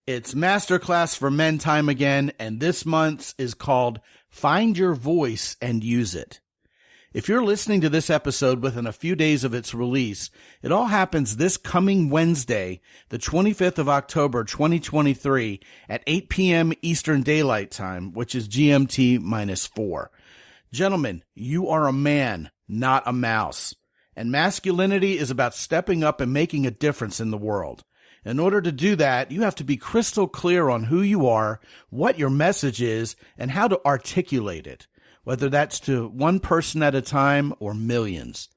It's Masterclass for Men time again, and this month's is called Find Your Voice and Use It. If you're listening to this episode within a few days of its release, it all happens this coming Wednesday, the 25th of October, 2023, at 8 p.m. Eastern Daylight Time, which is GMT minus 4. Gentlemen, you are a man, not a mouse. And masculinity is about stepping up and making a difference in the world. In order to do that, you have to be crystal clear on who you are, what your message is, and how to articulate it, whether that's to one person at a time or millions.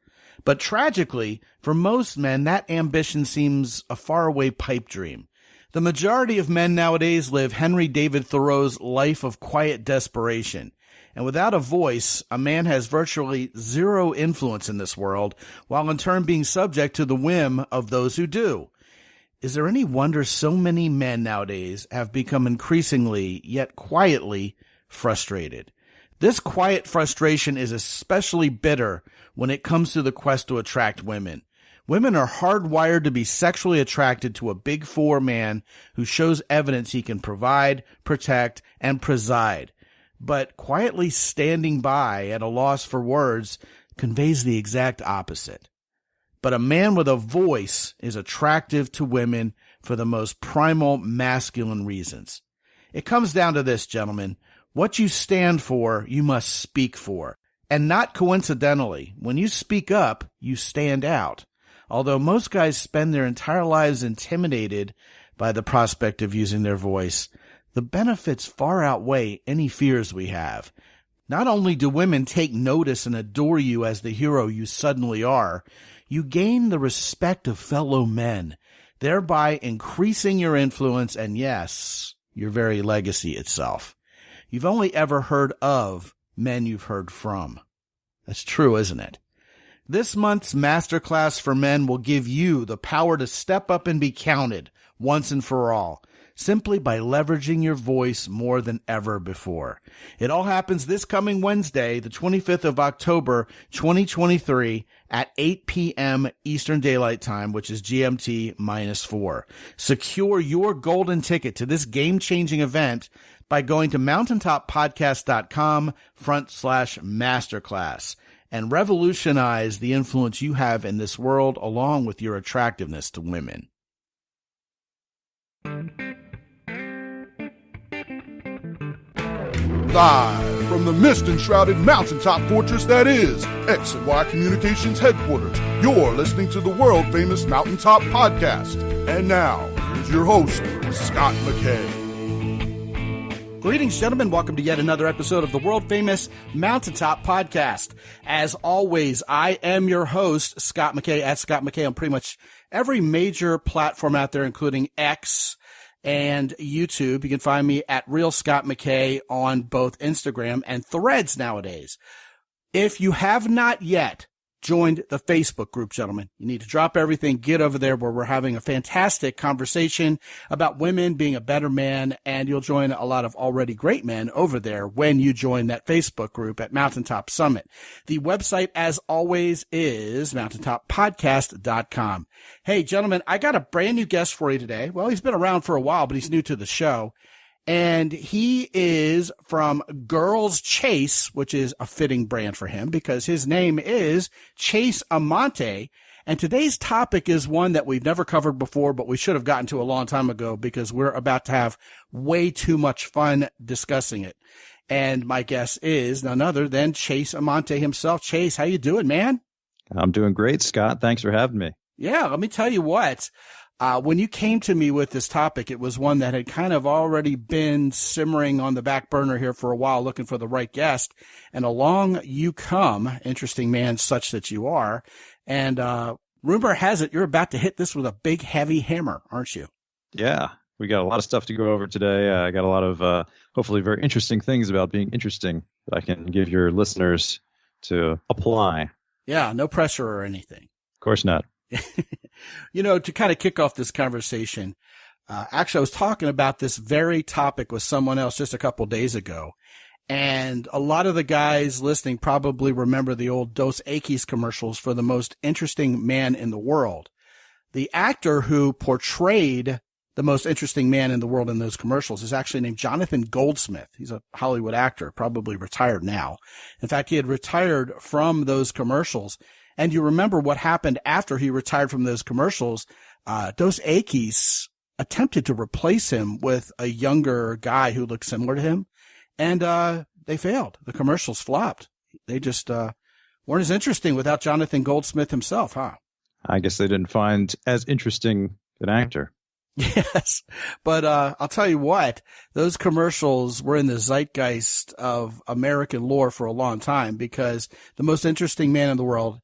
But tragically, for most men, that ambition seems a faraway pipe dream. The majority of men nowadays live Henry David Thoreau's life of quiet desperation. And without a voice, a man has virtually zero influence in this world, while in turn being subject to the whim of those who do. Is there any wonder so many men nowadays have become increasingly, yet quietly, frustrated? This quiet frustration is especially bitter when it comes to the quest to attract women. Women are hardwired to be sexually attracted to a big four man who shows evidence he can provide, protect, and preside. But quietly standing by at a loss for words conveys the exact opposite. But a man with a voice is attractive to women for the most primal masculine reasons. It comes down to this, gentlemen. What you stand for, you must speak for. And not coincidentally, when you speak up, you stand out. Although most guys spend their entire lives intimidated by the prospect of using their voice, the benefits far outweigh any fears we have. Not only do women take notice and adore you as the hero you suddenly are, you gain the respect of fellow men, thereby increasing your influence and, yes, your very legacy itself. You've only ever heard of men you've heard from. That's true, isn't it? This month's Masterclass for Men will give you the power to step up and be counted once and for all, simply by leveraging your voice more than ever before. It all happens this coming Wednesday, the 25th of October, 2023, at 8 p.m. Eastern Daylight Time, which is GMT minus 4. Secure your golden ticket to this game-changing event by going to mountaintoppodcast.com/masterclass and revolutionize the influence you have in this world along with your attractiveness to women. Live from the mist-enshrouded mountaintop fortress that is X and Y Communications headquarters, you're listening to the world-famous Mountaintop Podcast. And now, here's your host, Scott McKay. Greetings, gentlemen. Welcome to yet another episode of the world-famous Mountaintop Podcast. As always, I am your host, Scott McKay, at Scott McKay on pretty much every major platform out there, including X and YouTube. You can find me at Real Scott McKay on both Instagram and Threads nowadays. If you have not yet joined the Facebook group, gentlemen, you need to drop everything, get over there where we're having a fantastic conversation about women being a better man, and you'll join a lot of already great men over there when you join that Facebook group at Mountaintop Summit. The website, as always, is mountaintoppodcast.com. Hey, gentlemen, I got a brand new guest for you today. Well, he's been around for a while, but he's new to the show. And he is from Girls Chase, which is a fitting brand for him because his name is Chase Amante. And today's topic is one that we've never covered before, but we should have gotten to a long time ago because we're about to have way too much fun discussing it. And my guest is none other than Chase Amante himself. Chase, how you doing, man? I'm doing great, Scott. Thanks for having me. Yeah, let me tell you what. When you came to me with this topic, it was one that had kind of already been simmering on the back burner here for a while, looking for the right guest. And along you come, interesting man such that you are. And rumor has it you're about to hit this with a big, heavy hammer, aren't you? Yeah, we got a lot of stuff to go over today. I got a lot of hopefully very interesting things about being interesting that I can give your listeners to apply. Yeah, no pressure or anything. Of course not. You know, to kind of kick off this conversation, actually, I was talking about this very topic with someone else just a couple days ago. And a lot of the guys listening probably remember the old Dos Equis commercials for the most interesting man in the world. The actor who portrayed the most interesting man in the world in those commercials is actually named Jonathan Goldsmith. He's a Hollywood actor, probably retired now. In fact, he had retired from those commercials. And you remember what happened after he retired from those commercials. Dos Equis attempted to replace him with a younger guy who looked similar to him. And they failed. The commercials flopped. They just weren't as interesting without Jonathan Goldsmith himself, huh? I guess they didn't find as interesting an actor. Yes. But I'll tell you what, those commercials were in the zeitgeist of American lore for a long time because the most interesting man in the world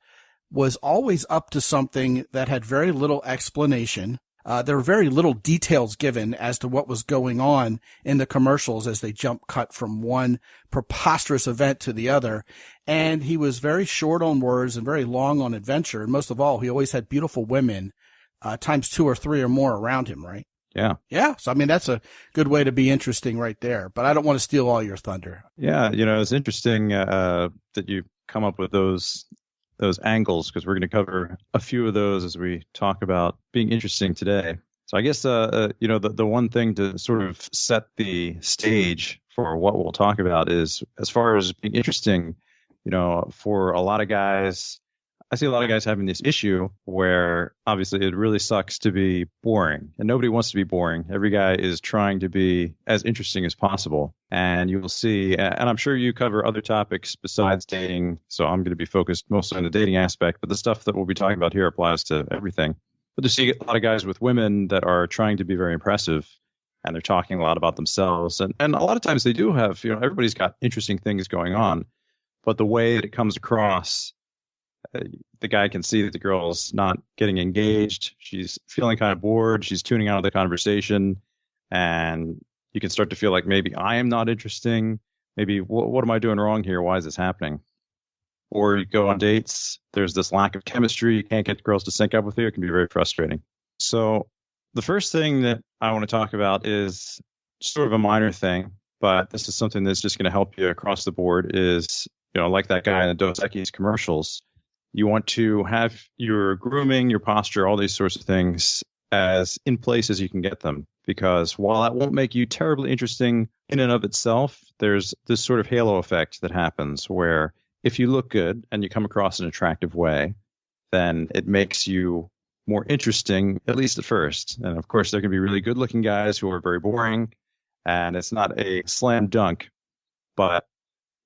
was always up to something that had very little explanation. There were very little details given as to what was going on in the commercials as they jump cut from one preposterous event to the other. And he was very short on words and very long on adventure. And most of all, he always had beautiful women, times 2 or 3 or more around him, right? Yeah. Yeah. So, I mean, that's a good way to be interesting right there. But I don't want to steal all your thunder. Yeah. It's interesting that you come up with those angles because we're going to cover a few of those as we talk about being interesting today. So I guess, the one thing to sort of set the stage for what we'll talk about is as far as being interesting, for a lot of guys, I see a lot of guys having this issue where obviously it really sucks to be boring and nobody wants to be boring. Every guy is trying to be as interesting as possible. And you will see, and I'm sure you cover other topics besides dating. So I'm going to be focused mostly on the dating aspect, but the stuff that we'll be talking about here applies to everything. But you see a lot of guys with women that are trying to be very impressive and they're talking a lot about themselves. And a lot of times they do have, everybody's got interesting things going on, but the way that it comes across, the guy can see that the girl's not getting engaged. She's feeling kind of bored. She's tuning out of the conversation. And you can start to feel like maybe I am not interesting. Maybe what am I doing wrong here? Why is this happening? Or you go on dates. There's this lack of chemistry. You can't get girls to sync up with you. It can be very frustrating. So the first thing that I want to talk about is sort of a minor thing, but this is something that's just going to help you across the board is, like that guy in the Dos Equis commercials. You want to have your grooming, your posture, all these sorts of things as in place as you can get them. Because while that won't make you terribly interesting in and of itself, there's this sort of halo effect that happens where if you look good and you come across an attractive way, then it makes you more interesting, at least at first. And of course, there can be really good looking guys who are very boring, and it's not a slam dunk, but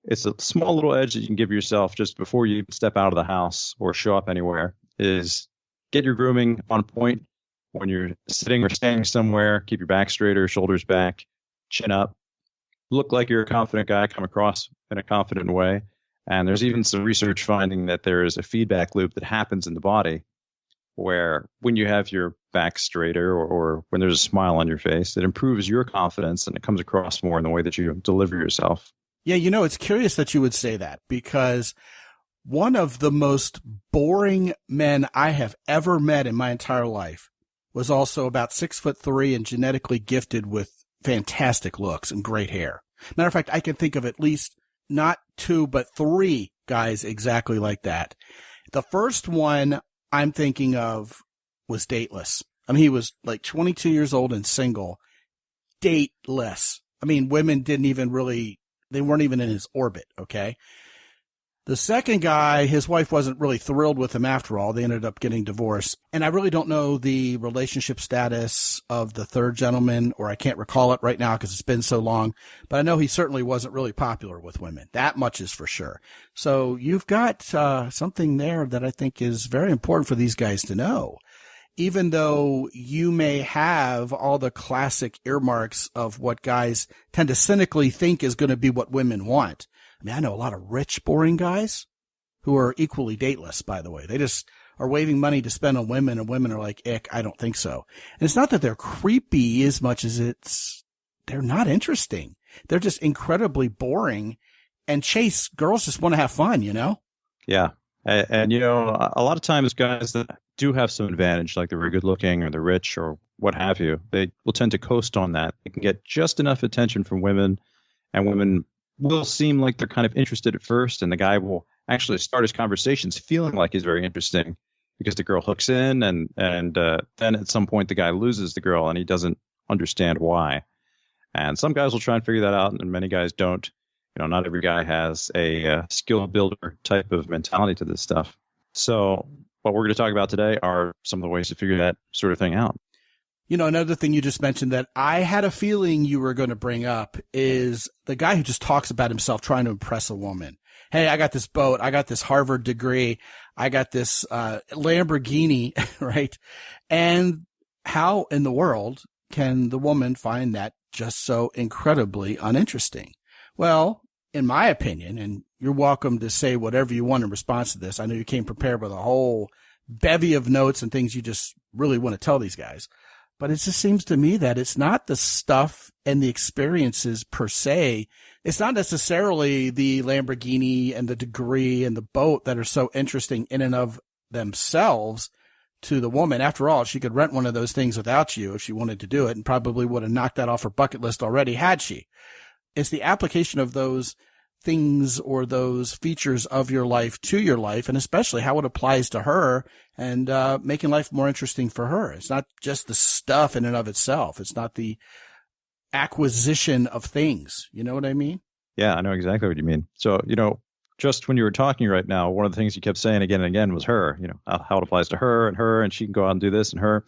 it's a small little edge that you can give yourself just before you step out of the house or show up anywhere is get your grooming on point when you're sitting or standing somewhere. Keep your back straighter, shoulders back, chin up. Look like you're a confident guy, come across in a confident way. And there's even some research finding that there is a feedback loop that happens in the body where when you have your back straighter or when there's a smile on your face, it improves your confidence and it comes across more in the way that you deliver yourself. Yeah, it's curious that you would say that because one of the most boring men I have ever met in my entire life was also about 6'3" and genetically gifted with fantastic looks and great hair. Matter of fact, I can think of at least not 2, but 3 guys exactly like that. The first one I'm thinking of was dateless. I mean, he was like 22 years old and single, dateless. I mean, women didn't even really, they weren't even in his orbit, okay? The second guy, his wife wasn't really thrilled with him after all. They ended up getting divorced. And I really don't know the relationship status of the third gentleman, or I can't recall it right now because it's been so long. But I know he certainly wasn't really popular with women. That much is for sure. So you've got something there that I think is very important for these guys to know. Even though you may have all the classic earmarks of what guys tend to cynically think is going to be what women want. I mean, I know a lot of rich, boring guys who are equally dateless, by the way. They just are waving money to spend on women, and women are like, ick, I don't think so. And it's not that they're creepy as much as they're not interesting. They're just incredibly boring. And Chase, girls just want to have fun, Yeah. And a lot of times guys that do have some advantage, like they're very good looking or they're rich or what have you, they will tend to coast on that. They can get just enough attention from women, and women will seem like they're kind of interested at first, and the guy will actually start his conversations feeling like he's very interesting. because the girl hooks in, and then at some point the guy loses the girl and he doesn't understand why. And some guys will try and figure that out, and many guys don't. Not every guy has a skill builder type of mentality to this stuff. So what we're going to talk about today are some of the ways to figure that sort of thing out. Another thing you just mentioned that I had a feeling you were going to bring up is the guy who just talks about himself trying to impress a woman. Hey, I got this boat. I got this Harvard degree. I got this Lamborghini, right? And how in the world can the woman find that just so incredibly uninteresting? Well, in my opinion, and you're welcome to say whatever you want in response to this. I know you came prepared with a whole bevy of notes and things you just really want to tell these guys. But it just seems to me that it's not the stuff and the experiences per se. It's not necessarily the Lamborghini and the degree and the boat that are so interesting in and of themselves to the woman. After all, she could rent one of those things without you if she wanted to do it, and probably would have knocked that off her bucket list already had she. It's the application of those things or those features of your life to your life, and especially how it applies to her, and making life more interesting for her. It's not just the stuff in and of itself. It's not the acquisition of things. You know what I mean? Yeah, I know exactly what you mean. So, just when you were talking right now, one of the things you kept saying again and again was her, how it applies to her, and she can go out and do this, and her.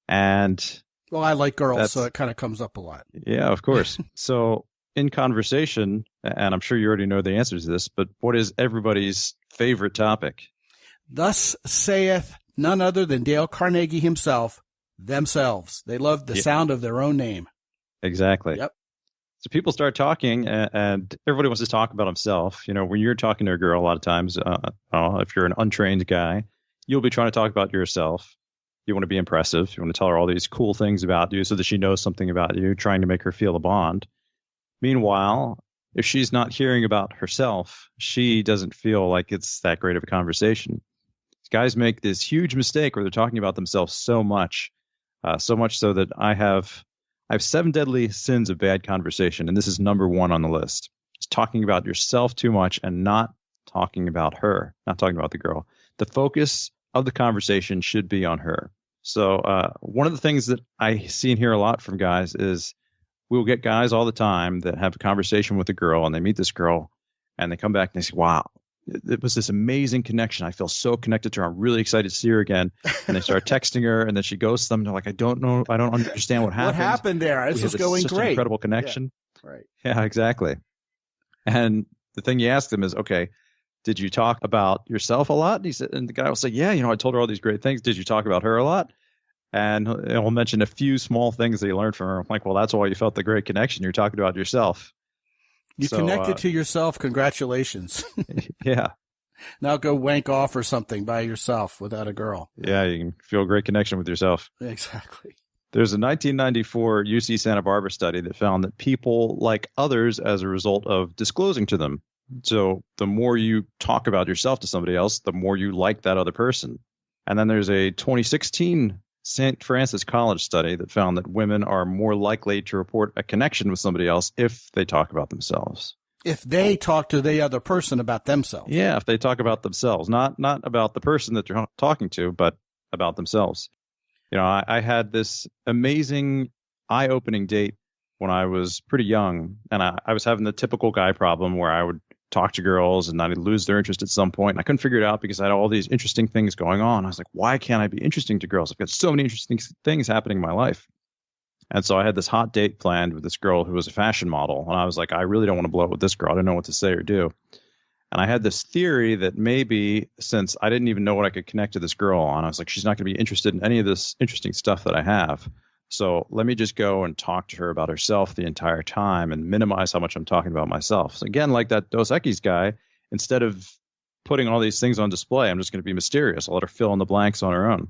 And well, I like girls, so it kind of comes up a lot. Yeah, of course. So in conversation, and I'm sure you already know the answer to this, but what is everybody's favorite topic? Thus saith none other than Dale Carnegie himself, themselves. They love the sound of their own name. Exactly. Yep. So people start talking, and everybody wants to talk about himself. When you're talking to a girl, a lot of times, if you're an untrained guy, you'll be trying to talk about yourself. You want to be impressive. You want to tell her all these cool things about you so that she knows something about you, trying to make her feel a bond. Meanwhile, if she's not hearing about herself, she doesn't feel like it's that great of a conversation. Guys make this huge mistake where they're talking about themselves so much so that I have 7 deadly sins of bad conversation, and this is number 1 on the list. It's talking about yourself too much and not talking about her, not talking about the girl. The focus of the conversation should be on her. So one of the things that I see and hear a lot from guys is we'll get guys all the time that have a conversation with a girl, and they meet this girl, and they come back and they say, wow, it was this amazing connection. I feel so connected to her. I'm really excited to see her again. And they start texting her, and then she ghosts them. They're like, I don't know. I don't understand what happened. What happened there? This is going great. Incredible connection. Yeah. Right. Yeah, exactly. And the thing you ask them is, okay, did you talk about yourself a lot? And the guy will say, yeah, I told her all these great things. Did you talk about her a lot? And he'll mention a few small things that he learned from her. I'm like, well, that's why you felt the great connection. You're talking about yourself. You connected to yourself. Congratulations. Yeah. Now go wank off or something by yourself without a girl. Yeah, you can feel a great connection with yourself. Exactly. There's a 1994 UC Santa Barbara study that found that people like others as a result of disclosing to them. So the more you talk about yourself to somebody else, the more you like that other person. And then there's a 2016 St. Francis College study that found that women are more likely to report a connection with somebody else if they talk about themselves. If they talk to the other person about themselves. Yeah, if they talk about themselves, not about the person that you're talking to, but about themselves. I had this amazing eye-opening date when I was pretty young, and I was having the typical guy problem where I would talk to girls and I'd lose their interest at some point. And I couldn't figure it out because I had all these interesting things going on. I was like, why can't I be interesting to girls? I've got so many interesting things happening in my life. And so I had this hot date planned with this girl who was a fashion model. And I was like, I really don't want to blow it with this girl. I don't know what to say or do. And I had this theory that maybe since I didn't even know what I could connect to this girl on, I was like, she's not going to be interested in any of this interesting stuff that I have. So let me just go and talk to her about herself the entire time and minimize how much I'm talking about myself. So again, like that Dos Equis guy, instead of putting all these things on display, I'm just going to be mysterious. I'll let her fill in the blanks on her own.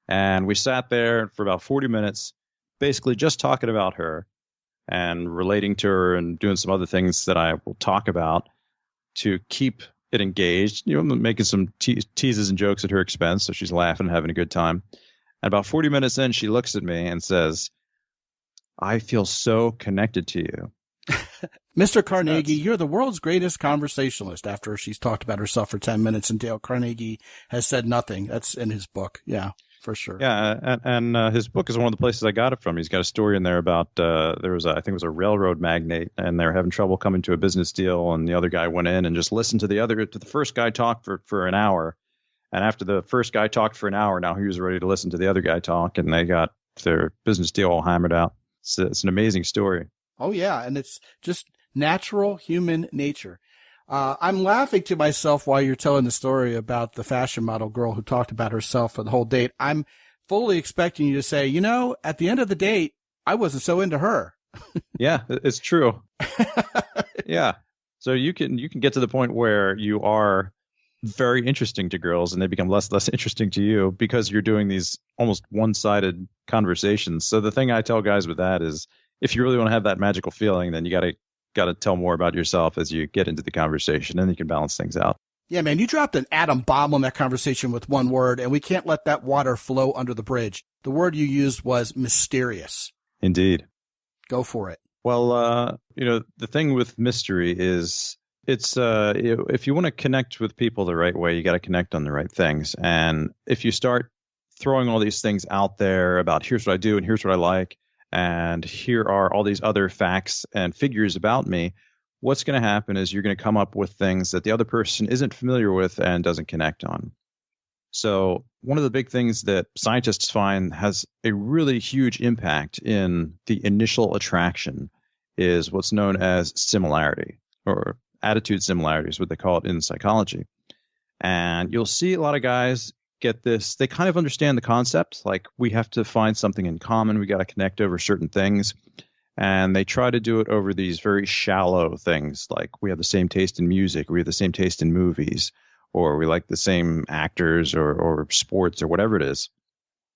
And we sat there for about 40 minutes, basically just talking about her and relating to her and doing some other things that I will talk about to keep it engaged, making some teases and jokes at her expense. So she's laughing and having a good time. And about 40 minutes in, she looks at me and says, I feel so connected to you. Mr. Carnegie, you're the world's greatest conversationalist, after she's talked about herself for 10 minutes and Dale Carnegie has said nothing. That's in his book. Yeah, for sure. Yeah. And his book is one of the places I got it from. He's got a story in there about, I think it was a railroad magnate, and they were having trouble coming to a business deal. And the other guy went in and just listened to the first guy talk for an hour. And after the first guy talked for an hour, now he was ready to listen to the other guy talk, and they got their business deal all hammered out. It's an amazing story. Oh, yeah. And it's just natural human nature. I'm laughing to myself while you're telling the story about the fashion model girl who talked about herself for the whole date. I'm fully expecting you to say, at the end of the date, I wasn't so into her. Yeah, it's true. Yeah. So you can get to the point where you are very interesting to girls and they become less interesting to you because you're doing these almost one-sided conversations. So the thing I tell guys with that is, if you really want to have that magical feeling, then you got to tell more about yourself as you get into the conversation, and you can balance things out. Yeah, man, you dropped an atom bomb on that conversation with one word, and we can't let that water flow under the bridge. The word you used was mysterious. Indeed. Go for it. Well, the thing with mystery is it's if you want to connect with people the right way, you got to connect on the right things. And if you start throwing all these things out there about here's what I do and here's what I like, and here are all these other facts and figures about me, what's going to happen is you're going to come up with things that the other person isn't familiar with and doesn't connect on. So one of the big things that scientists find has a really huge impact in the initial attraction is what's known as similarity, or attitude similarity is what they call it in psychology. And you'll see a lot of guys get this. They kind of understand the concept, like we have to find something in common. We got to connect over certain things. And they try to do it over these very shallow things, like we have the same taste in music, or we have the same taste in movies, or we like the same actors or sports or whatever it is.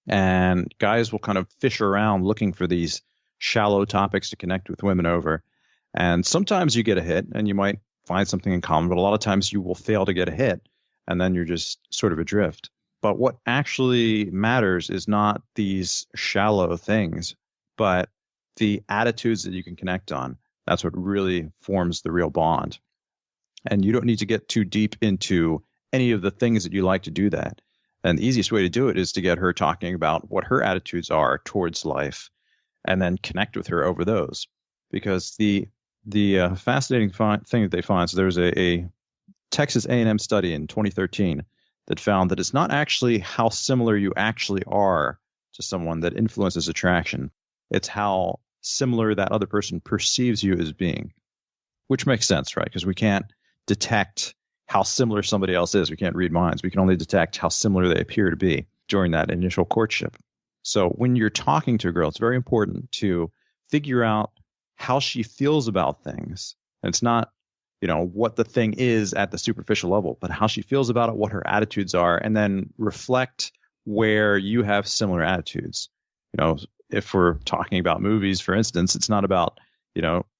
And guys will kind of fish around looking for these shallow topics to connect with women over. And sometimes you get a hit and you might find something in common, but a lot of times you will fail to get a hit, and then you're just sort of adrift. But what actually matters is not these shallow things, but the attitudes that you can connect on. That's what really forms the real bond. And you don't need to get too deep into any of the things that you like to do that. And the easiest way to do it is to get her talking about what her attitudes are towards life, and then connect with her over those. Because the fascinating thing that they find, so there was a Texas A&M study in 2013 that found that it's not actually how similar you actually are to someone that influences attraction. It's how similar that other person perceives you as being, which makes sense, right? Because we can't detect how similar somebody else is. We can't read minds. We can only detect how similar they appear to be during that initial courtship. So when you're talking to a girl, it's very important to figure out how she feels about things. And it's not, what the thing is at the superficial level, but how she feels about it, what her attitudes are, and then reflect where you have similar attitudes. If we're talking about movies, for instance, it's not about,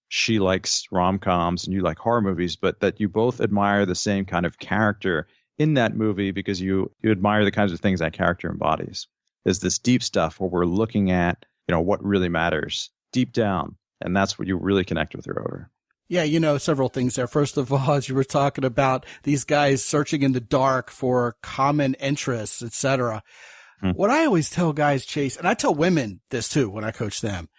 she likes rom-coms and you like horror movies, but that you both admire the same kind of character in that movie because you admire the kinds of things that character embodies. There's this deep stuff where we're looking at, what really matters deep down. And that's what you really connect with her over. Yeah, several things there. First of all, as you were talking about these guys searching in the dark for common interests, etc. What I always tell guys, Chase, and I tell women this too when I coach them,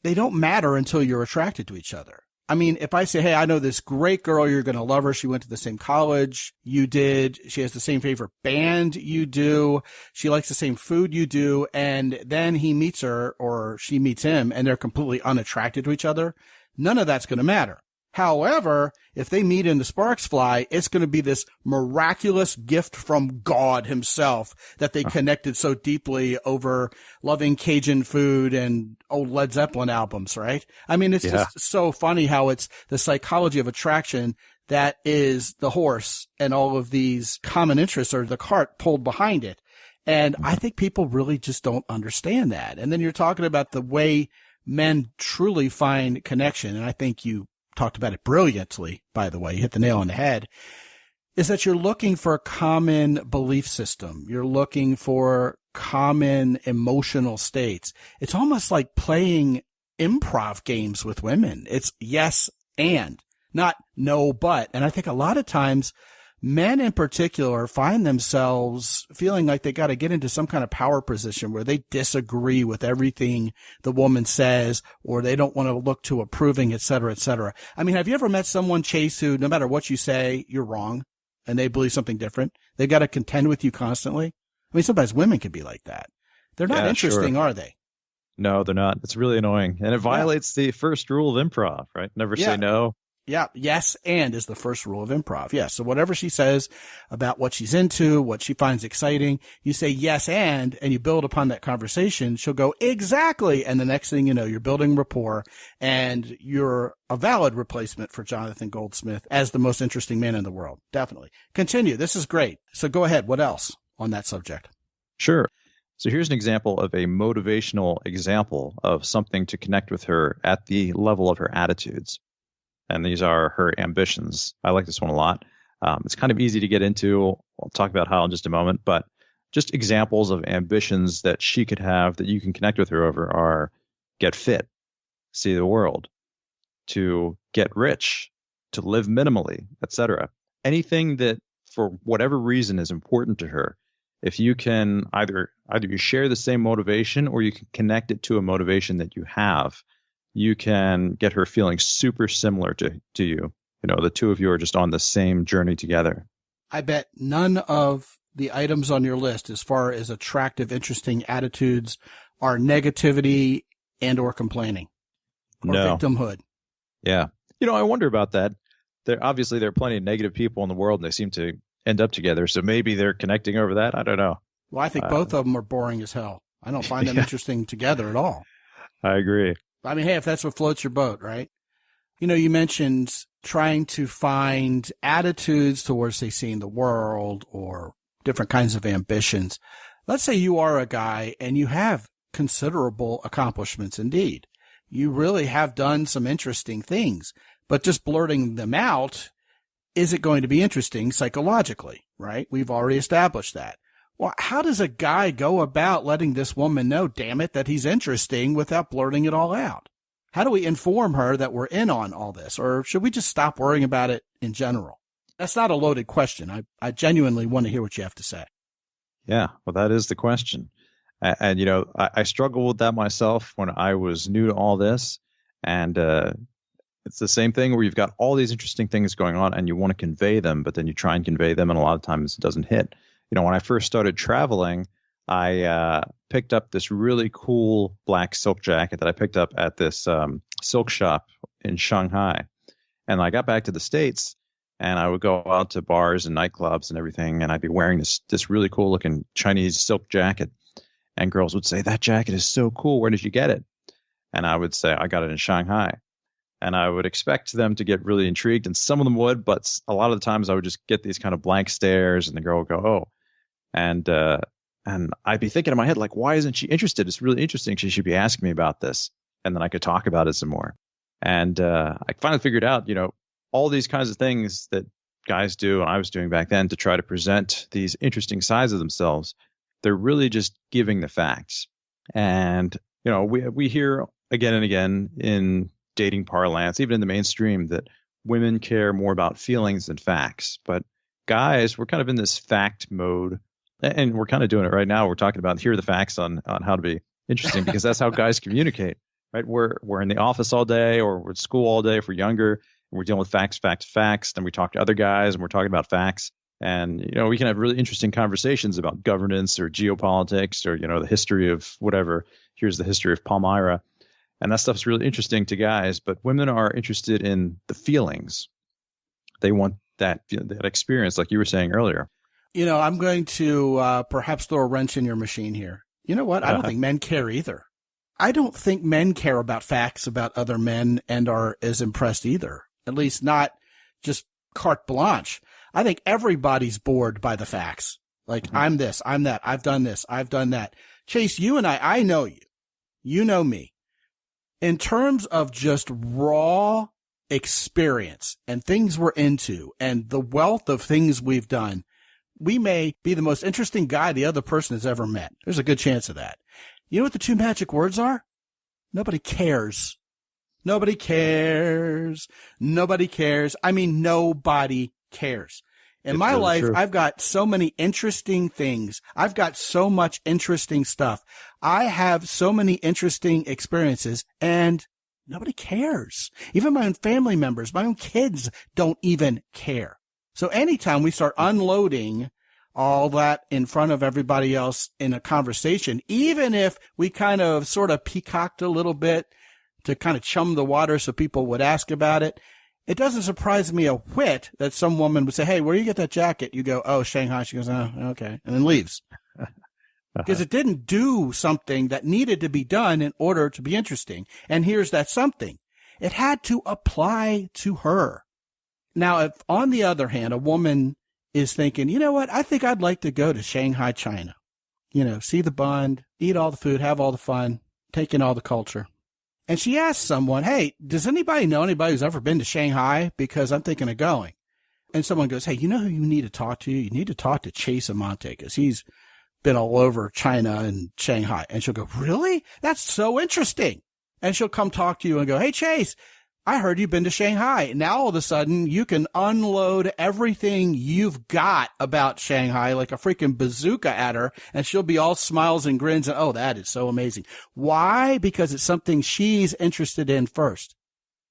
they don't matter until you're attracted to each other. I mean, if I say, hey, I know this great girl, you're going to love her. She went to the same college you did. She has the same favorite band you do. She likes the same food you do. And then he meets her or she meets him and they're completely unattracted to each other. None of that's going to matter. However, if they meet and the sparks fly, it's going to be this miraculous gift from God himself that they connected so deeply over loving Cajun food and old Led Zeppelin albums, right? I mean, it's just so funny how it's the psychology of attraction that is the horse and all of these common interests are the cart pulled behind it. And I think people really just don't understand that. And then you're talking about the way men truly find connection. And I think you talked about it brilliantly, by the way, you hit the nail on the head, is that you're looking for a common belief system. You're looking for common emotional states. It's almost like playing improv games with women. It's yes and, not no, but. And I think a lot of times men in particular find themselves feeling like they got to get into some kind of power position where they disagree with everything the woman says, or they don't want to look too approving, et cetera, et cetera. I mean, have you ever met someone, Chase, who no matter what you say, you're wrong and they believe something different? They got to contend with you constantly. I mean, sometimes women can be like that. They're not interesting, sure. are they? No, they're not. It's really annoying. And it violates the first rule of improv, right? Never say no. Yeah. Yes. And is the first rule of improv. Yes. So whatever she says about what she's into, what she finds exciting, you say yes and you build upon that conversation. She'll go exactly. And the next thing you know, you're building rapport and you're a valid replacement for Jonathan Goldsmith as the most interesting man in the world. Definitely. Continue. This is great. So go ahead. What else on that subject? Sure. So here's an example of a motivational example of something to connect with her at the level of her attitudes. And these are her ambitions. I like this one a lot. It's kind of easy to get into. I'll talk about how in just a moment, but just examples of ambitions that she could have that you can connect with her over are get fit, see the world, to get rich, to live minimally, etc. Anything that for whatever reason is important to her. If you can either you share the same motivation or you can connect it to a motivation that you have, you can get her feeling super similar to you. You know, the two of you are just on the same journey together. I bet none of the items on your list as far as attractive, interesting attitudes are negativity and or complaining or victimhood. Yeah. You know, I wonder about that. There are plenty of negative people in the world and they seem to end up together. So maybe they're connecting over that. I don't know. Well, I think both of them are boring as hell. I don't find them interesting together at all. I agree. I mean, hey, if that's what floats your boat, right? You know, you mentioned trying to find attitudes towards, say, seeing the world or different kinds of ambitions. Let's say you are a guy and you have considerable accomplishments indeed. You really have done some interesting things, but just blurting them out isn't going to be interesting psychologically, right? We've already established that. Well, how does a guy go about letting this woman know, damn it, that he's interesting without blurting it all out? How do we inform her that we're in on all this? Or should we just stop worrying about it in general? That's not a loaded question. I genuinely want to hear what you have to say. Yeah, well, that is the question. And you know, I struggled with that myself when I was new to all this. And it's the same thing where you've got all these interesting things going on and you want to convey them, but then you try and convey them and a lot of times it doesn't hit. You know, when I first started traveling, I picked up this really cool black silk jacket that I picked up at this silk shop in Shanghai. And I got back to the States and I would go out to bars and nightclubs and everything. And I'd be wearing this really cool looking Chinese silk jacket. And girls would say, that jacket is so cool. Where did you get it? And I would say, I got it in Shanghai. And I would expect them to get really intrigued. And some of them would, but a lot of the times I would just get these kind of blank stares and the girl would go, oh. And I'd be thinking in my head, like, why isn't she interested? It's really interesting. She should be asking me about this. And then I could talk about it some more. And I finally figured out, you know, all these kinds of things that guys do and I was doing back then to try to present these interesting sides of themselves. They're really just giving the facts. And, you know, we hear again and again in dating parlance, even in the mainstream, that women care more about feelings than facts. But guys, we're kind of in this fact mode. And we're kind of doing it right now. We're talking about here are the facts on how to be interesting because that's how guys communicate, right? We're in the office all day or we're at school all day if we're younger. And we're dealing with facts. Then we talk to other guys and we're talking about facts. And, you know, we can have really interesting conversations about governance or geopolitics or, you know, the history of whatever. Here's the history of Palmyra. And that stuff's really interesting to guys. But women are interested in the feelings. They want that experience, like you were saying earlier. You know, I'm going to perhaps throw a wrench in your machine here. You know what? I don't think men care either. I don't think men care about facts about other men and are as impressed either. At least not just carte blanche. I think everybody's bored by the facts. Like, I'm this, I'm that, I've done this, I've done that. Chase, you and I know you. You know me. In terms of just raw experience and things we're into and the wealth of things we've done, we may be the most interesting guy the other person has ever met. There's a good chance of that. You know what the two magic words are? Nobody cares. Nobody cares. Nobody cares. I mean, nobody cares. In my really life, true. I've got so many interesting things. I've got so much interesting stuff. I have so many interesting experiences, and nobody cares. Even my own family members, my own kids don't even care. So anytime we start unloading all that in front of everybody else in a conversation, even if we kind of sort of peacocked a little bit to kind of chum the water so people would ask about it, it doesn't surprise me a whit that some woman would say, hey, where do you get that jacket? You go, oh, Shanghai. She goes, oh, okay. And then leaves. Because it didn't do something that needed to be done in order to be interesting. And here's that something. It had to apply to her. Now, if on the other hand, a woman is thinking, you know what, I think I'd like to go to Shanghai, China. You know, see the Bund, eat all the food, have all the fun, take in all the culture. And she asks someone, hey, does anybody know anybody who's ever been to Shanghai? Because I'm thinking of going. And someone goes, hey, you know who you need to talk to? You need to talk to Chase Amante because he's been all over China and Shanghai. And she'll go, really? That's so interesting. And she'll come talk to you and go, hey, Chase, I heard you've been to Shanghai. Now all of a sudden you can unload everything you've got about Shanghai like a freaking bazooka at her, and she'll be all smiles and grins and, oh, that is so amazing. Why? Because it's something she's interested in first.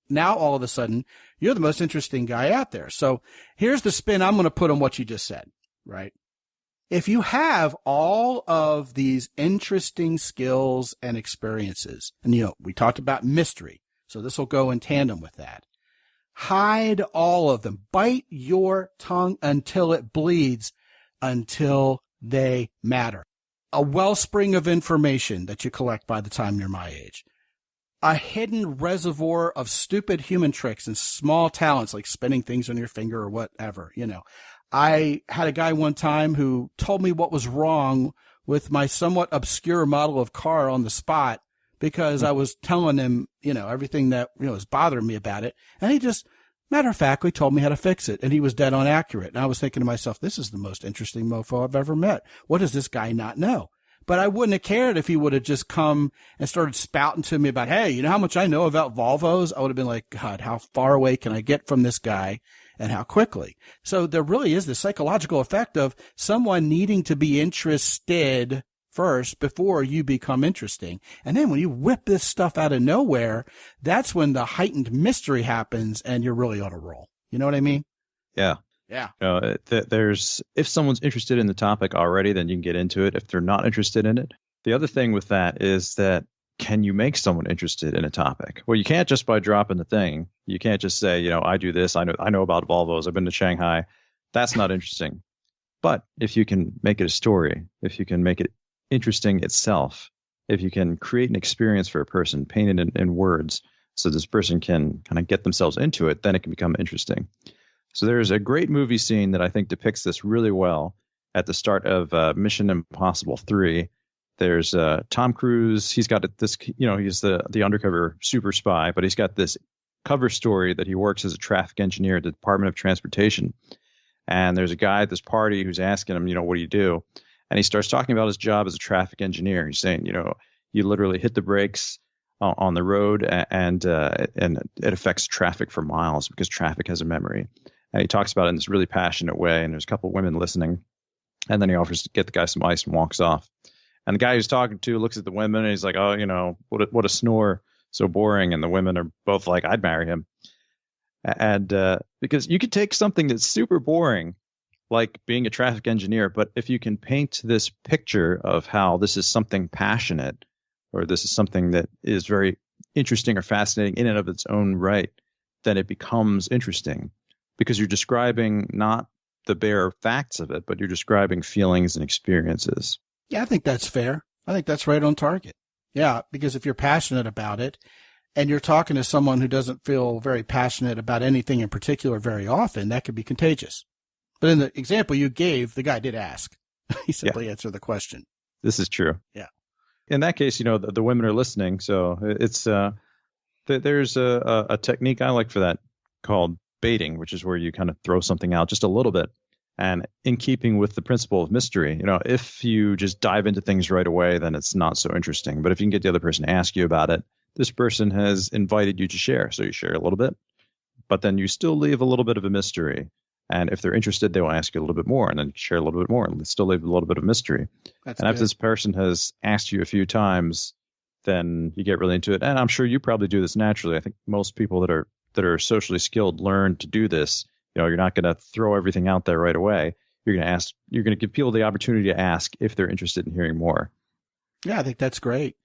Now all of a sudden you're the most interesting guy out there. So here's the spin I'm going to put on what you just said, right? If you have all of these interesting skills and experiences, and you know, we talked about mystery. So this will go in tandem with that. Hide all of them. Bite your tongue until it bleeds, until they matter. A wellspring of information that you collect by the time you're my age. A hidden reservoir of stupid human tricks and small talents like spinning things on your finger or whatever, you know. I had a guy one time who told me what was wrong with my somewhat obscure model of car on the spot, because I was telling him, you know, everything that, you know, was bothering me about it. And he just, matter of factly, told me how to fix it. And he was dead on accurate. And I was thinking to myself, this is the most interesting mofo I've ever met. What does this guy not know? But I wouldn't have cared if he would have just come and started spouting to me about, hey, you know how much I know about Volvos? I would have been like, God, how far away can I get from this guy and how quickly? So there really is this psychological effect of someone needing to be interested first before you become interesting. And then when you whip this stuff out of nowhere, that's when the heightened mystery happens and you're really on a roll. You know what I mean? Yeah. Yeah. There's, if someone's interested in the topic already, then you can get into it. If they're not interested in it, the other thing with that is that, can you make someone interested in a topic? Well, you can't just by dropping the thing. You can't just say, you know, I do this. I know about Volvos. I've been to Shanghai. That's not interesting. But if you can make it a story, if you can make it interesting itself, if you can create an experience for a person, paint it in words so this person can kind of get themselves into it, then it can become interesting. So there's a great movie scene that I think depicts this really well at the start of Mission Impossible 3. There's Tom Cruise. He's got this, you know, he's the undercover super spy, but he's got this cover story that he works as a traffic engineer at the Department of Transportation. And there's a guy at this party who's asking him, you know, what do you do? And he starts talking about his job as a traffic engineer. He's saying, you know, you literally hit the brakes on the road and it affects traffic for miles because traffic has a memory. And he talks about it in this really passionate way. And there's a couple of women listening. And then he offers to get the guy some ice and walks off. And the guy he's talking to looks at the women and he's like, oh, you know, what a snore. So boring. And the women are both like, I'd marry him. And because you could take something that's super boring, like being a traffic engineer, but if you can paint this picture of how this is something passionate, or this is something that is very interesting or fascinating in and of its own right, then it becomes interesting because you're describing not the bare facts of it, but you're describing feelings and experiences. Yeah, I think that's fair. I think that's right on target. Yeah, because if you're passionate about it and you're talking to someone who doesn't feel very passionate about anything in particular very often, that could be contagious. But in the example you gave, the guy did ask. He simply answered the question. This is true. Yeah. In that case, you know, the women are listening. So it's there's a technique I like for that called baiting, which is where you kind of throw something out just a little bit. And in keeping with the principle of mystery, you know, if you just dive into things right away, then it's not so interesting. But if you can get the other person to ask you about it, this person has invited you to share. So you share a little bit, but then you still leave a little bit of a mystery. And if they're interested, they will ask you a little bit more, and then you share a little bit more, and still leave a little bit of mystery. That's and good. after this person has asked you a few times, then you get really into it. And I'm sure you probably do this naturally. I think most people that are socially skilled learn to do this. You're not going to throw everything out there right away. You're going to give people the opportunity to ask if they're interested in hearing more. Yeah, I think that's great.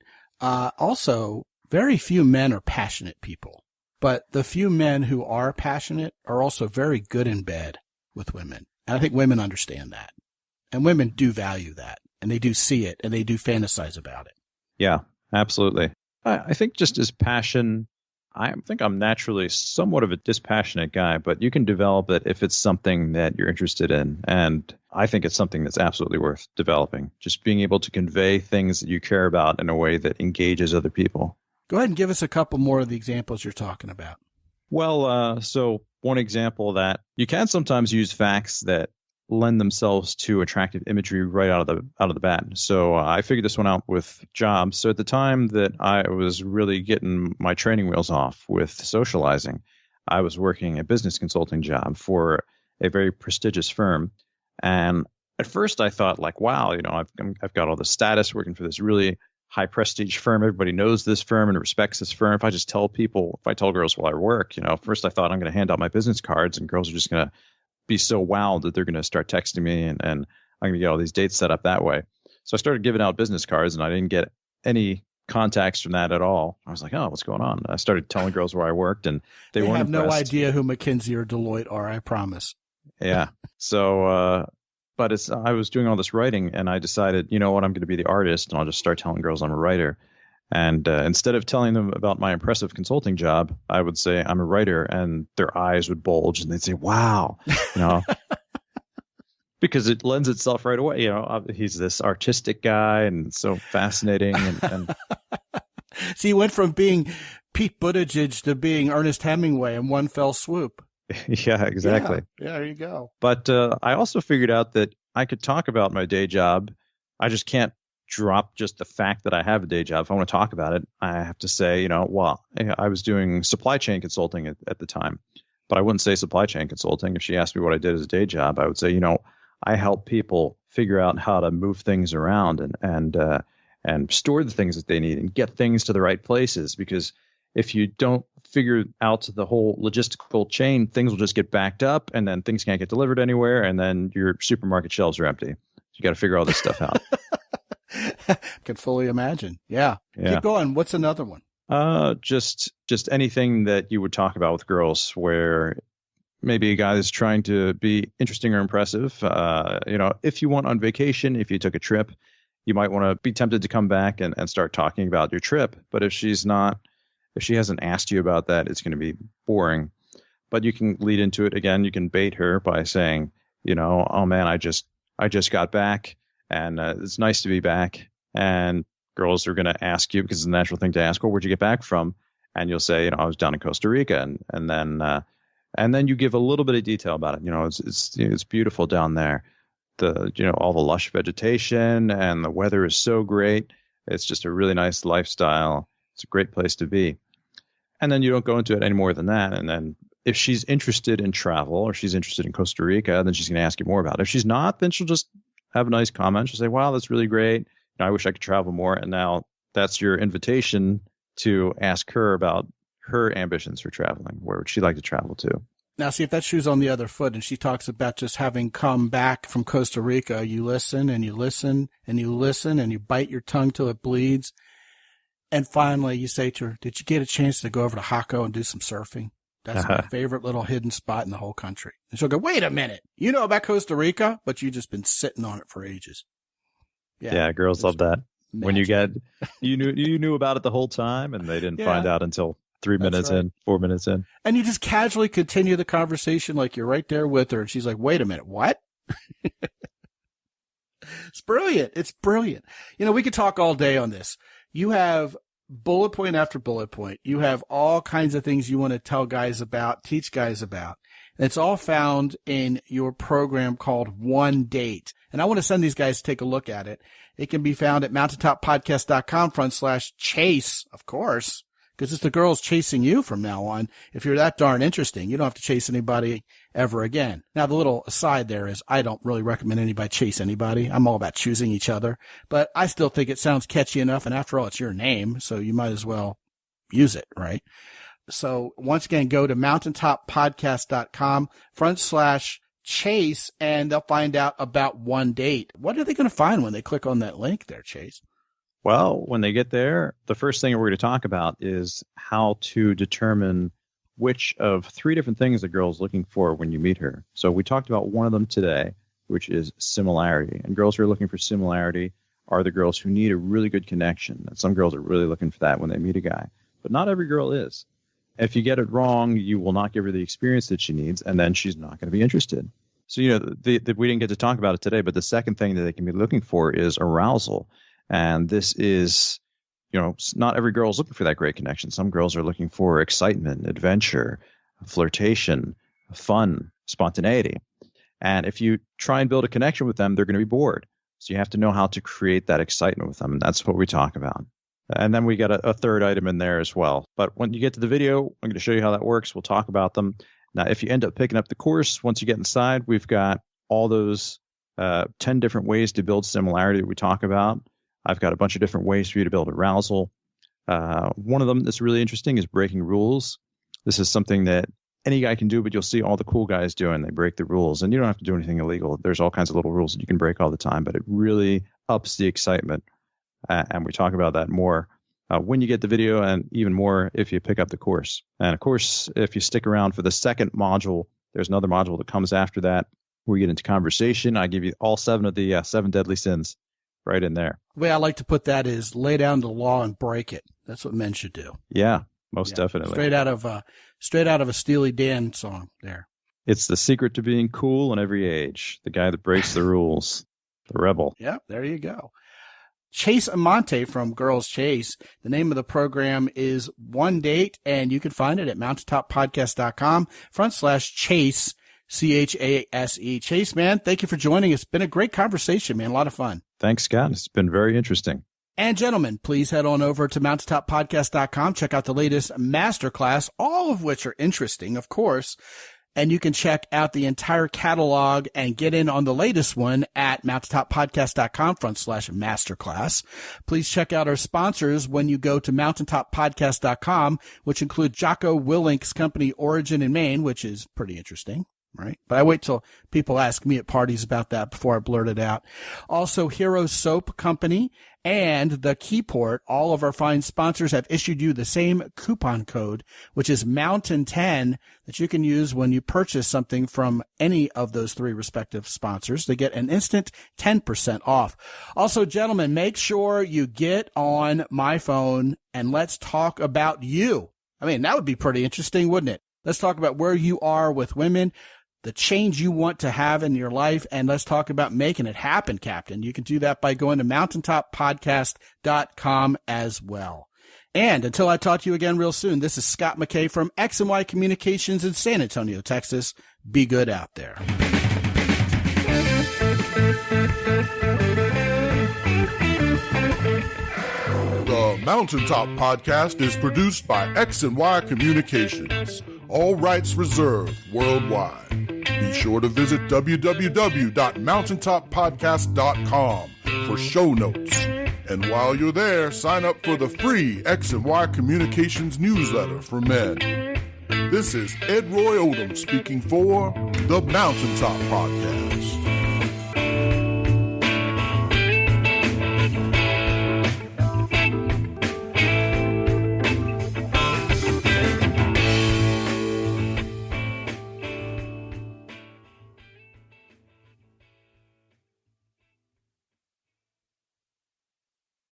Also, very few men are passionate people, but the few men who are passionate are also very good in bed with women. And I think women understand that, and women do value that, and they do see it, and they do fantasize about it. Yeah, absolutely. I think just as passion, I think I'm naturally somewhat of a dispassionate guy, but you can develop it if it's something that you're interested in. And I think it's something that's absolutely worth developing. Just being able to convey things that you care about in a way that engages other people. Go ahead and give us a couple more of the examples you're talking about. Well, so one example that you can sometimes use facts that lend themselves to attractive imagery right out of the bat. So I figured this one out with jobs. So at the time that I was really getting my training wheels off with socializing, I was working a business consulting job for a very prestigious firm. And at first I thought like, wow, I've got all the status working for this really high prestige firm. Everybody knows this firm and respects this firm. If I tell girls while I work, first I thought I'm going to hand out my business cards and girls are just going to be so wowed that they're going to start texting me and I'm going to get all these dates set up that way. So I started giving out business cards and I didn't get any contacts from that at all. I was like, oh, what's going on? I started telling girls where I worked and they weren't have impressed. No idea who McKinsey or Deloitte are, I promise. Yeah. So, but I was doing all this writing and I decided, you know what, I'm going to be the artist and I'll just start telling girls I'm a writer. And instead of telling them about my impressive consulting job, I would say I'm a writer, and their eyes would bulge, and they'd say, "Wow," because it lends itself right away. He's this artistic guy, and so fascinating. And So you went from being Pete Buttigieg to being Ernest Hemingway in one fell swoop. Yeah, exactly. Yeah, there you go. But I also figured out that I could talk about my day job. I just can't drop just the fact that I have a day job. If I want to talk about it, I have to say, I was doing supply chain consulting at the time, but I wouldn't say supply chain consulting. If she asked me what I did as a day job, I would say, I help people figure out how to move things around and store the things that they need and get things to the right places. Because if you don't figure out the whole logistical chain, things will just get backed up and then things can't get delivered anywhere. And then your supermarket shelves are empty. You got to figure all this stuff out. Could fully imagine. Yeah. Keep going. What's another one? Just anything that you would talk about with girls where maybe a guy is trying to be interesting or impressive. If you went on vacation, if you took a trip, you might want to be tempted to come back and start talking about your trip. But if she hasn't asked you about that, it's going to be boring. But you can lead into it again. You can bait her by saying, oh man, I just got back. And it's nice to be back. And girls are going to ask you, because it's a natural thing to ask, well, where'd you get back from? And you'll say, I was down in Costa Rica. And then you give a little bit of detail about it. It's beautiful down there. All the lush vegetation and the weather is so great. It's just a really nice lifestyle. It's a great place to be. And then you don't go into it any more than that. And then if she's interested in travel or she's interested in Costa Rica, then she's going to ask you more about it. If she's not, then she'll just have a nice comment. She'll say, wow, that's really great. I wish I could travel more. And now that's your invitation to ask her about her ambitions for traveling. Where would she like to travel to? Now, see, if that shoe's on the other foot and she talks about just having come back from Costa Rica, you listen and you listen and you listen and you bite your tongue till it bleeds. And finally you say to her, did you get a chance to go over to Jaco and do some surfing? That's my favorite little hidden spot in the whole country. And she'll go, wait a minute. You know about Costa Rica, but you've just been sitting on it for ages. Yeah, girls love that. Magic. When you knew about it the whole time and they didn't find out until 3 minutes in, 4 minutes in. And you just casually continue the conversation like you're right there with her. And she's like, wait a minute, what? It's brilliant. It's brilliant. We could talk all day on this. You have bullet point after bullet point. You have all kinds of things you want to tell guys about, teach guys about. And it's all found in your program called One Date. And I want to send these guys to take a look at it. It can be found at mountaintoppodcast.com/Chase, of course, because it's the girls chasing you from now on. If you're that darn interesting, you don't have to chase anybody ever again. Now, the little aside there is I don't really recommend anybody chase anybody. I'm all about choosing each other, but I still think it sounds catchy enough. And after all, it's your name, so you might as well use it, right? So once again, go to mountaintoppodcast.com/Chase, and they'll find out about One Date. What are they going to find when they click on that link there, Chase? Well, when they get there, the first thing we're going to talk about is how to determine which of 3 different things the girl's looking for when you meet her. So we talked about one of them today, which is similarity. And girls who are looking for similarity are the girls who need a really good connection. And some girls are really looking for that when they meet a guy. But not every girl is. If you get it wrong, you will not give her the experience that she needs, and then she's not going to be interested. So, we didn't get to talk about it today, but the second thing that they can be looking for is arousal. And this is, not every girl is looking for that great connection. Some girls are looking for excitement, adventure, flirtation, fun, spontaneity. And if you try and build a connection with them, they're going to be bored. So you have to know how to create that excitement with them. And that's what we talk about. And then we got a third item in there as well. But when you get to the video, I'm going to show you how that works. We'll talk about them. Now, if you end up picking up the course, once you get inside, we've got all those 10 different ways to build similarity that we talk about. I've got a bunch of different ways for you to build arousal. One of them that's really interesting is breaking rules. This is something that any guy can do, but you'll see all the cool guys doing. They break the rules, and you don't have to do anything illegal. There's all kinds of little rules that you can break all the time, but it really ups the excitement. And we talk about that more when you get the video, and even more if you pick up the course. And of course, if you stick around for the second module, there's another module that comes after that where you get into conversation. I give you all 7 of the 7 deadly sins right in there. The way I like to put that is lay down the law and break it. That's what men should do. Yeah, most definitely. Straight out of a Steely Dan song there. It's the secret to being cool in every age. The guy that breaks the rules, the rebel. Yeah, there you go. Chase Amante from Girls Chase. The name of the program is One Date, and you can find it at mountaintoppodcast.com/Chase, Chase. Chase, man, thank you for joining us. It's been a great conversation, man. A lot of fun. Thanks, Scott. It's been very interesting. And gentlemen, please head on over to mountaintoppodcast.com. Check out the latest masterclass, all of which are interesting, of course. And you can check out the entire catalog and get in on the latest one at mountaintoppodcast.com/masterclass. Please check out our sponsors when you go to mountaintoppodcast.com, which include Jocko Willink's company Origin in Maine, which is pretty interesting. Right. But I wait till people ask me at parties about that before I blurt it out. Also, Hero Soap Company and the Keyport. All of our fine sponsors have issued you the same coupon code, which is Mountain10, that you can use when you purchase something from any of those 3 respective sponsors to get an instant 10% off. Also, gentlemen, make sure you get on my phone and let's talk about you. I mean, that would be pretty interesting, wouldn't it? Let's talk about where you are with women, the change you want to have in your life, and let's talk about making it happen, Captain. You can do that by going to mountaintoppodcast.com as well. And until I talk to you again real soon, this is Scott McKay from X&Y Communications in San Antonio, Texas. Be good out there. The Mountaintop Podcast is produced by X&Y Communications. All rights reserved worldwide. Be sure to visit www.mountaintoppodcast.com for show notes. And while you're there, sign up for the free X&Y Communications newsletter for men. This is Ed Roy Odom speaking for the Mountaintop Podcast.